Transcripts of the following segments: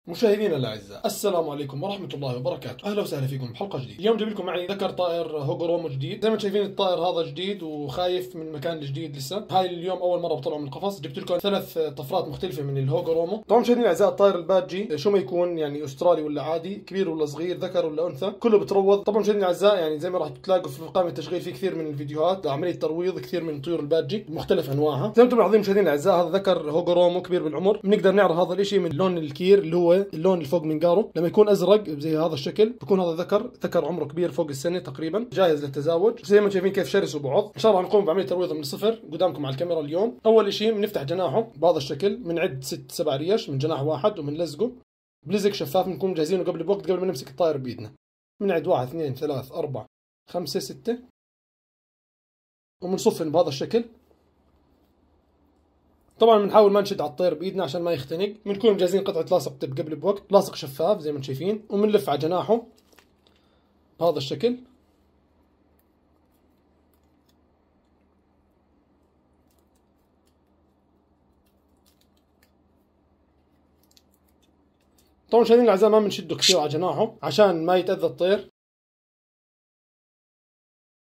مشاهدينا الاعزاء، السلام عليكم ورحمه الله وبركاته. اهلا وسهلا فيكم بحلقه جديده. اليوم جايب لكم معي ذكر طائر هوغورومو جديد. زي ما شايفين الطائر هذا جديد وخايف من المكان الجديد لسه. هاي اليوم اول مره بطلعه من القفص. جبت لكم 3 طفرات مختلفه من الهوغورومو. طبعا مشاهدينا الاعزاء الطائر البادجي شو ما يكون يعني استرالي ولا عادي، كبير ولا صغير، ذكر ولا انثى، كله بتروض. طبعا مشاهدينا الاعزاء يعني زي ما راح تلاقوا في قائمه التشغيل في كثير من الفيديوهات لعمليه ترويض كثير من طيور البادجي بمختلف انواعها. زي ما انتم ملاحظين مشاهدينا الاعزاء هذا ذكر هوغورومو كبير بالعمر. بنقدر نعرف هذا الشيء من لون الكير اللي هو اللون اللي فوق من قاره. لما يكون ازرق زي هذا الشكل بكون هذا ذكر عمره كبير فوق السنه تقريبا، جاهز للتزاوج. زي ما شايفين كيف شرس وبعض. ان شاء الله نقوم بعمليه ترويضه من الصفر قدامكم على الكاميرا اليوم. اول شيء بنفتح جناحه بهذا الشكل، بنعد 6-7 ريش من جناح واحد وبنلزقه بلزق شفاف. بنكون مجهزينه قبل بوقت، قبل ما نمسك الطائر بايدنا. بنعد 1 2 3 4 5 6 وبنصفن بهذا الشكل. طبعا بنحاول ما نشد على الطير بايدنا عشان ما يختنق. بنكون مجهزين قطعه لاصق تب قبل بوقت، لاصق شفاف زي ما شايفين، وبنلف على جناحه بهذا الشكل. طبعا مشاهدينا الاعزاء ما بنشده كثير على جناحه عشان ما يتاذى الطير.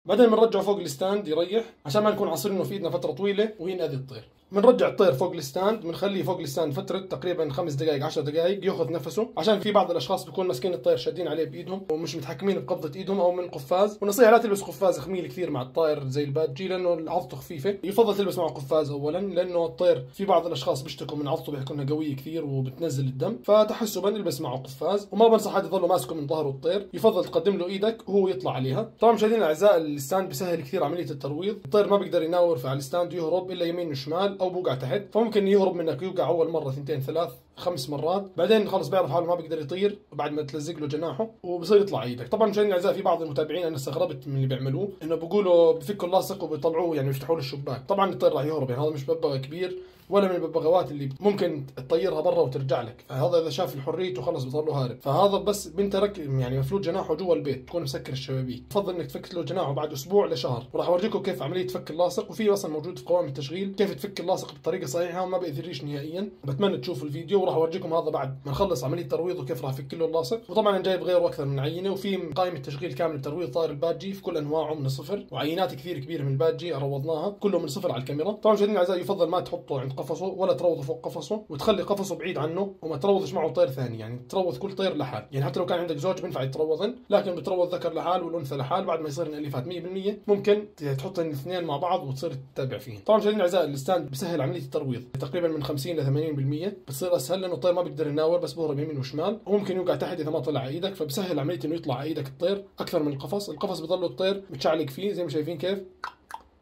بعدين بنرجعه فوق الستاند يريح عشان ما نكون عاصرينه في ايدنا فتره طويله وينأذي الطير. بنرجع الطير فوق الستاند، بنخليه فوق الستاند فتره تقريبا 5 دقائق 10 دقائق ياخذ نفسه، عشان في بعض الاشخاص بيكون ماسكين الطير شادين عليه بايدهم ومش متحكمين بقبضه ايدهم او من قفاز. ونصيحه لا تلبس قفاز خميل كثير مع الطائر زي البادجي لانه عضته خفيفه. يفضل تلبس معه قفاز اولا لانه الطير في بعض الاشخاص بيشتكوا من عضته بيحكوا انها قويه كثير وبتنزل الدم، فتحسبا البس معه قفاز. وما بنصح حد يضله ماسكه من ظهره الطير، يفضل تقدم له ايدك وهو يطلع عليها. طبعا مشاهدينا الاعزاء الستاند بيسهل كثير عمليه الترويض. الطير ما بيقدر يناور على الستاند يهرب الا يمين وشمال او بوقع تحت، فممكن يهرب منك يوقع اول مره 2 3 5 مرات، بعدين خلص بيعرف حاله ما بيقدر يطير بعد ما تلزق له جناحه وبصير يطلع ايدك. طبعا مشاهدينا الاعزاء في بعض المتابعين انا استغربت من اللي بيعملوه انه بيقولوا بفكوا اللاصق وبيطلعوه يعني بيفتحوا له الشباك. طبعا الطير راح يهرب، يعني هذا مش ببغاء كبير ولا من الببغاوات اللي ممكن تطيرها برا وترجع لك، فهذا اذا شاف حريته خلص بضل له هارب. فهذا بس بنترك يعني مفلوت جناحه جوا البيت، تكون مسكر الشبابيك. بفضل انك تفك له جناحه بعد اسبوع لشهر، وراح اورجيكم كيف عمليه فك اللاصق، وفي اصلا موجود في قوائم التشغيل كيف تفك اللاصق بطريقه صحيحه وما بيأذيش نهائيا. بتمنى تشوفوا الفيديو وراح اورجيكم هذا بعد ما نخلص عمليه ترويض وكيف راح افك له اللاصق. وطبعا انا جايب غيره اكثر من عينه، وفي قائمه تشغيل كامل لترويض طائر البادجي في كل انواعه من الصفر، وعينات كثير كبيره من البادجي روضناها كله من صفر على الكاميرا. طبعا مشاهدينا الاعزاء يفضل ما تحطه عند قفصه ولا تروضه فوق قفصه، وتخلي قفصه بعيد عنه وما تروضش معه طير ثاني، يعني تروض كل طير لحال. يعني حتى لو كان عندك زوج بينفع يتروضن، لكن بتروض ذكر لحال والانثى لحال. بعد ما يصير الاليفات 100% ممكن تحط الاثنين مع بعض وتصير تتابع فيهم. طبعا مشاهدينا الاعزاء الستاند بيسهل عمليه الترويض تقريبا من 50 ل 80%، بتصير اسهل لانه الطير ما بيقدر يناور بس بهرب يمين وشمال، وممكن يوقع تحت اذا ما طلع على ايدك، فبسهل عمليه انه يطلع على ايدك الطير اكثر من القفص. القفص بضل الطير متشعلق فيه زي ما شايفين كيف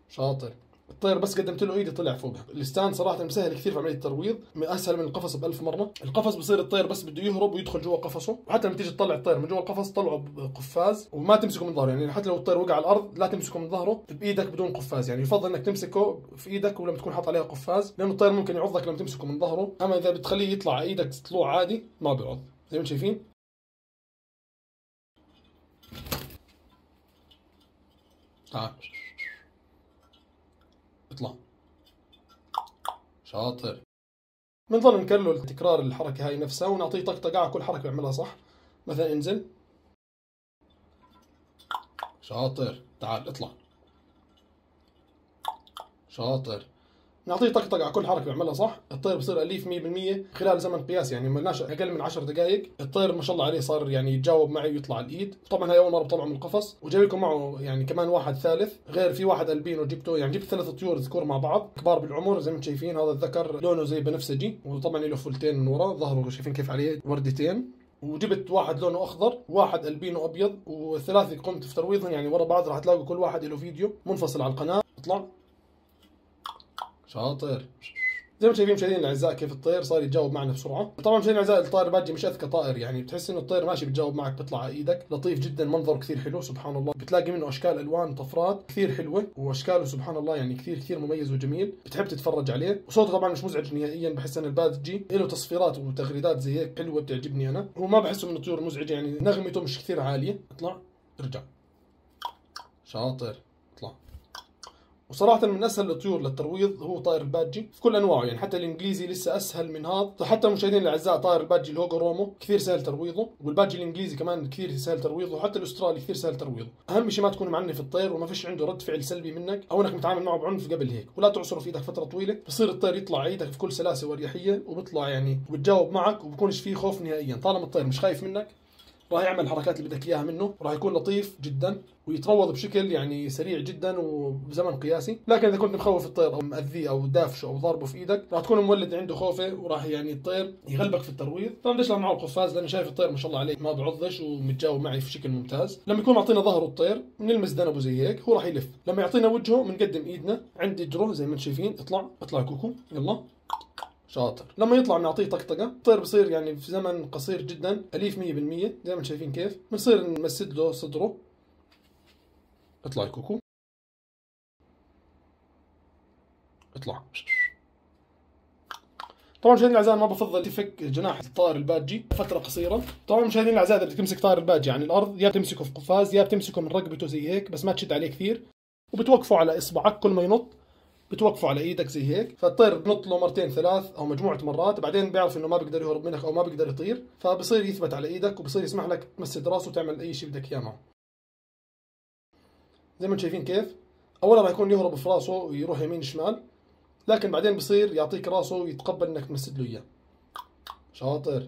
شاطر. الطير بس قدمت له ايدي طلع فوقها. الستاند صراحه مسهل كثير في عمليه الترويض، اسهل من القفص ب1000 مره. القفص بصير الطير بس بده يهرب ويدخل جوا قفصه، وحتى لما تيجي تطلع الطير من جوا القفص طلعه بقفاز وما تمسكه من ظهره. يعني حتى لو الطير وقع على الارض لا تمسكه من ظهره بايدك بدون قفاز، يعني يفضل انك تمسكه في ايدك ولما تكون حاط عليها قفاز، لانه الطير ممكن يعضك لما تمسكه من ظهره. اما اذا بتخليه يطلع على ايدك طلوع عادي ما بيعض زي ما شايفين. تعال اطلع شاطر. بنضل نكرر تكرار الحركة هاي نفسها ونعطيه طقطقة على كل حركة بيعملها صح. مثلا انزل شاطر، تعال اطلع شاطر. نعطيه طقطقة على كل حركة بيعملها صح، الطير بصير أليف 100% خلال زمن قياسي، يعني ملناش أقل من 10 دقائق الطير ما شاء الله عليه صار يعني يتجاوب معي ويطلع على الإيد. طبعا هاي أول مرة بطلعه من القفص، وجايب لكم معه يعني كمان واحد ثالث، غير في واحد ألبينو جبته، يعني جبت 3 طيور ذكور مع بعض كبار بالعمر زي ما انتم شايفين. هذا الذكر لونه زي بنفسجي وطبعا له فلتين من ورا، ظهره شايفين كيف عليه وردتين. وجبت واحد لونه اخضر، واحد البينو ابيض، وثلاثه قمت في ترويضهم يعني ورا بعض. راح تلاقوا كل واحد له فيديو منفصل على القناه. اطلع شاطر. زي ما شايفين مشاهدينا الاعزاء كيف الطير صار يتجاوب معنا بسرعه. طبعا مشاهدينا الاعزاء الطائر البادجي مش اذكى طائر، يعني بتحس انه الطير ماشي بتجاوب معك بيطلع على ايدك، لطيف جدا، منظره كثير حلو سبحان الله. بتلاقي منه اشكال الوان طفرات كثير حلوه، واشكاله سبحان الله يعني كثير مميز وجميل، بتحب تتفرج عليه. وصوته طبعا مش مزعج نهائيا، بحس ان البادجي له تصفيرات وتغريدات زي هيك حلوه بتعجبني انا، وما بحسه من الطيور المزعجه، يعني نغمته مش كثير عاليه. اطلع ارجع شاطر اطلع. وصراحة من أسهل الطيور للترويض هو طائر البادجي في كل أنواعه، يعني حتى الإنجليزي لسه أسهل من هذا. حتى المشاهدين الأعزاء طائر البادجي الهوجو رومو كثير سهل ترويضه، والبادجي الإنجليزي كمان كثير سهل ترويضه، وحتى الأسترالي كثير سهل ترويضه. أهم شيء ما تكون معنف الطير وما فيش عنده رد فعل سلبي منك أو إنك متعامل معه بعنف قبل هيك، ولا تعصره في إيدك فترة طويلة، بصير الطير يطلع على إيدك بكل سلاسة وأريحية، وبيطلع يعني وبتجاوب معك وبكونش فيه خوف نهائيا. طالما الطير مش خايف منك راح يعمل الحركات اللي بدك اياها منه، وراح يكون لطيف جدا ويتروض بشكل يعني سريع جدا وبزمن قياسي. لكن اذا كنت مخوف الطير او مأذيه او دافشه او ضاربه في ايدك راح تكون مولد عنده خوفه، وراح يعني الطير يغلبك في الترويض. طبعا بديش معه القفاز لاني شايف الطير ما شاء الله عليه ما بعضش ومتجاوب معي في شكل ممتاز. لما يكون معطينا ظهره الطير بنلمس ذنبه زي هيك هو راح يلف. لما يعطينا وجهه بنقدم ايدنا عند اجره زي ما انتم شايفين، اطلع كوكو يلا شاطر. لما يطلع بنعطيه طقطقه، الطير بصير يعني في زمن قصير جدا اليف 100% زي ما شايفين كيف. بنصير نمسد له صدره، اطلع يا كوكو اطلع. طبعا مشاهدينا الاعزاء ما بفضل تفك جناح الطائر البادجي فتره قصيره. طبعا مشاهدينا الاعزاء اذا بدك تمسك طائر البادجي عن الارض يا بتمسكه في قفاز يا بتمسكه من رقبته زي هيك، بس ما تشد عليه كثير، وبتوقفه على اصبعك. كل ما ينط بتوقفوا على ايدك زي هيك، فالطير بنط له مرتين ثلاث او مجموعه مرات، بعدين بيعرف انه ما بيقدر يهرب منك او ما بيقدر يطير، فبصير يثبت على ايدك وبصير يسمح لك تمسد راسه وتعمل اي شيء بدك اياه معه. زي ما انتم شايفين كيف اولا راح يكون يهرب في راسه ويروح يمين شمال، لكن بعدين بصير يعطيك راسه ويتقبل انك تمسد له اياه. شاطر.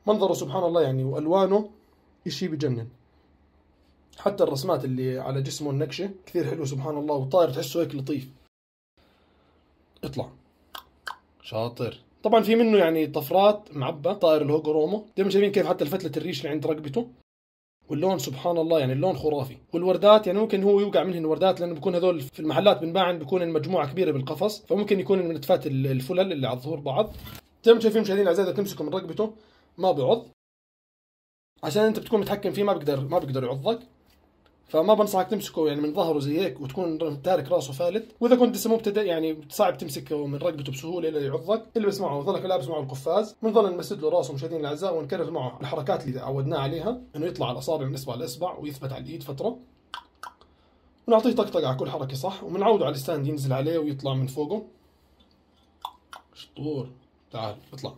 منظره سبحان الله يعني والوانه شيء بجنن، حتى الرسمات اللي على جسمه النكشه كثير حلوه سبحان الله، والطائر تحسه هيك لطيف. اطلع شاطر. طبعا في منه يعني طفرات معبى طائر الهوجو رومو، زي ما شايفين كيف حتى الفتله الريش اللي عند رقبته، واللون سبحان الله يعني اللون خرافي. والوردات يعني ممكن هو يوقع منهن وردات لانه بيكون هذول في المحلات بنباع بيكون المجموعه كبيره بالقفص، فممكن يكون من نتفات الفلل اللي على ظهور بعض. زي ما شايفين مشاهدينا الاعزاء اذا تمسكه من رقبته ما بيعض، عشان انت بتكون متحكم فيه ما بيقدر يعضك، فما بنصحك تمسكه يعني من ظهره زي هيك وتكون تارك راسه فالت. واذا كنت لسه مبتدئ يعني صعب تمسكه من رقبته بسهوله الا يعضك. اللي بس معه ظلك لابس معه القفاز بنضل نمسد له راسه مشاهدينا الاعزاء، ونكرر معه الحركات اللي عودناه عليها، انه يطلع على الاصابع من اصبع لاصبع ويثبت على الايد فتره، ونعطيه طقطقه على كل حركه صح، وبنعوده على الستاند ينزل عليه ويطلع من فوقه. شطور. تعال اطلع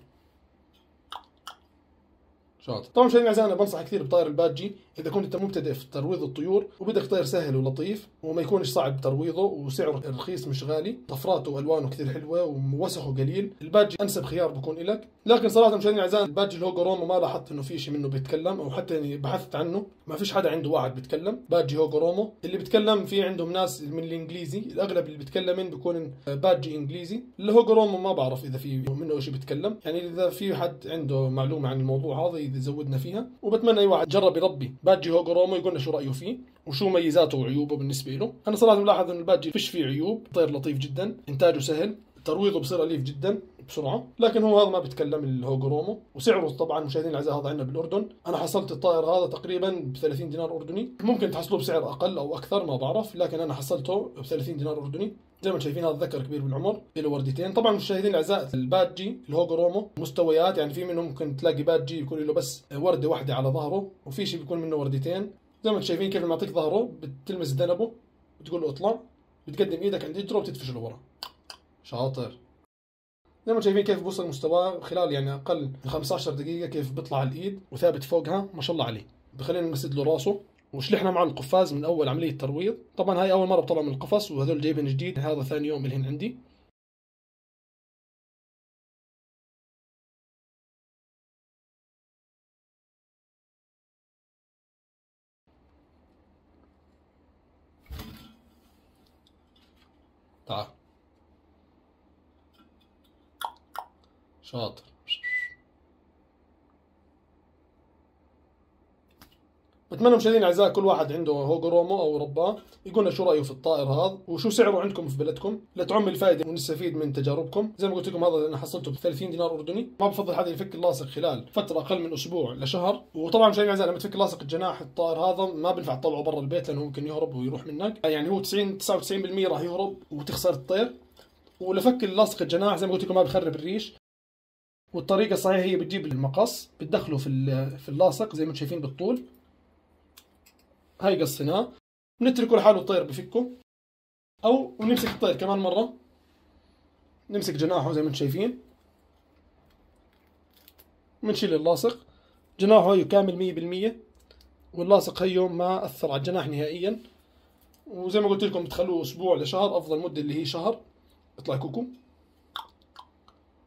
شاطر. طبعا مشاهدينا الاعزاء انا بنصح كثير بطائر البادجي اذا كنت انت مبتدئ في ترويض الطيور وبدك طير سهل ولطيف وما يكونش صعب ترويضه وسعره رخيص مش غالي، طفراته والوانه كثير حلوه ووسخه قليل، البادجي انسب خيار بكون لك. لكن صراحه مشاهدينا الاعزاء البادجي الهوجو رومو ما لاحظت انه في شيء منه بيتكلم، او حتى يعني بحثت عنه ما فيش حدا عنده واحد بيتكلم. بادجي هوجو رومو اللي بيتكلم في عندهم ناس من الانجليزي، الاغلب اللي بيتكلمين بيكون بادجي انجليزي. الهوجو رومو ما بعرف اذا في منه شيء بيتكلم، يعني اذا في حد عنده معلومه عن الموضوع هذا يزودنا فيها. وبتمنى اي واحد جرب يربي بادجي هوجو رومو يقول لنا شو رايه فيه وشو ميزاته وعيوبه بالنسبه له. انا صراحه ملاحظ انه البادجي فيش فيه عيوب، طير لطيف جدا، انتاجه سهل، ترويضه بصير اليف جدا بسرعه، لكن هو هذا ما بيتكلم الهوجو رومو. وسعره طبعا مشاهدينا الاعزاء هذا عندنا بالاردن، انا حصلت الطائر هذا تقريبا ب 30 دينار اردني، ممكن تحصلوه بسعر اقل او اكثر ما بعرف، لكن انا حصلته ب 30 دينار اردني. زي ما شايفين هذا ذكر كبير بالعمر له وردتين. طبعا مشاهدينا الاعزاء البادجي الهوجو رومو مستويات، يعني في منهم ممكن تلاقي بادجي يكون له بس ورده واحده على ظهره، وفي شيء بيكون منه وردتين. زي ما شايفين كيف لما يعطيك ظهره بتلمس ذنبه بتقول له اطلع، بتقدم ايدك عند اجره وبتدفش لورا. شاطر. زي ما شايفين كيف بوصل مستواه خلال يعني اقل من 15 دقيقه، كيف بيطلع على الايد وثابت فوقها ما شاء الله عليه. بخلينا نمسد له راسه، وشلحنا معه القفاز من اول عمليه ترويض. طبعا هاي اول مره بطلع من القفص، وهذول جايبين جديد، هذا ثاني يوم الهن عندي. تعال شاطر. بتمنى مشاهدينا الاعزاء كل واحد عنده هوجو رومو او رباه يقول لنا شو رايه في الطائر هذا وشو سعره عندكم في بلدكم لتعم الفائده ونستفيد من تجاربكم. زي ما قلت لكم هذا انا حصلته ب 30 دينار اردني. ما بفضل حدا يفك اللاصق خلال فتره اقل من اسبوع لشهر. وطبعا مشاهدينا الاعزاء لما تفك اللاصق الجناح الطائر هذا ما بينفع تطلعه برا البيت لانه ممكن يهرب ويروح منك، يعني هو 99% راح يهرب وتخسر الطير. ولفك اللاصق الجناح زي ما قلت لكم ما بخرب الريش. والطريقه الصحيحه هي بتجيب المقص بتدخله في اللاصق زي ما انتم شايفين بالطول، هاي قصيناه بنتركه لحاله الطير بفكه. او ونمسك الطير كمان مره، نمسك جناحه زي ما انتم شايفين، بنشيل اللاصق. جناحه هيو كامل 100%، واللاصق هيو ما اثر على الجناح نهائيا. وزي ما قلت لكم بتخلوه اسبوع لشهر، افضل مده اللي هي شهر. اطلع كوكو،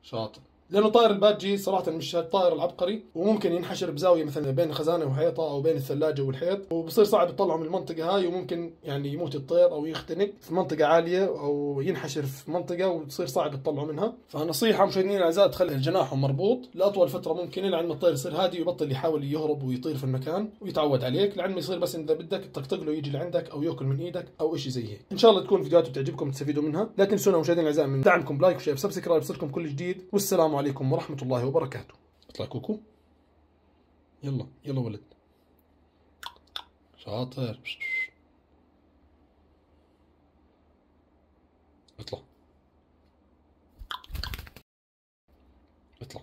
شاطر. لانه طائر البادجي صراحه مش الطائر العبقري، وممكن ينحشر بزاويه مثلا بين خزانه وحيطه او بين الثلاجه والحيط، وبصير صعب تطلعه من المنطقه هاي، وممكن يعني يموت الطير او يختنق في منطقه عاليه، او ينحشر في منطقه وتصير صعب تطلعه منها. فنصيحه مشاهدينا الاعزاء، تخلي جناحه مربوط لاطول فتره ممكنه لعند ما الطير يصير هادي ويبطل يحاول يهرب ويطير في المكان ويتعود عليك، لعند ما يصير بس اذا بدك تطقطق له يجي لعندك او ياكل من ايدك او شيء زي هيك. ان شاء الله تكون فيديوهات بتعجبكم تستفيدوا منها. لا تنسونا مشاهدينا الاعزاء من دعمكم بلايك وشير وسبسكرايب يصلكم كل جديد. والسلام عليكم ورحمه الله وبركاته. اطلع كوكو، يلا يلا ولد، شاطر. اطلع اطلع.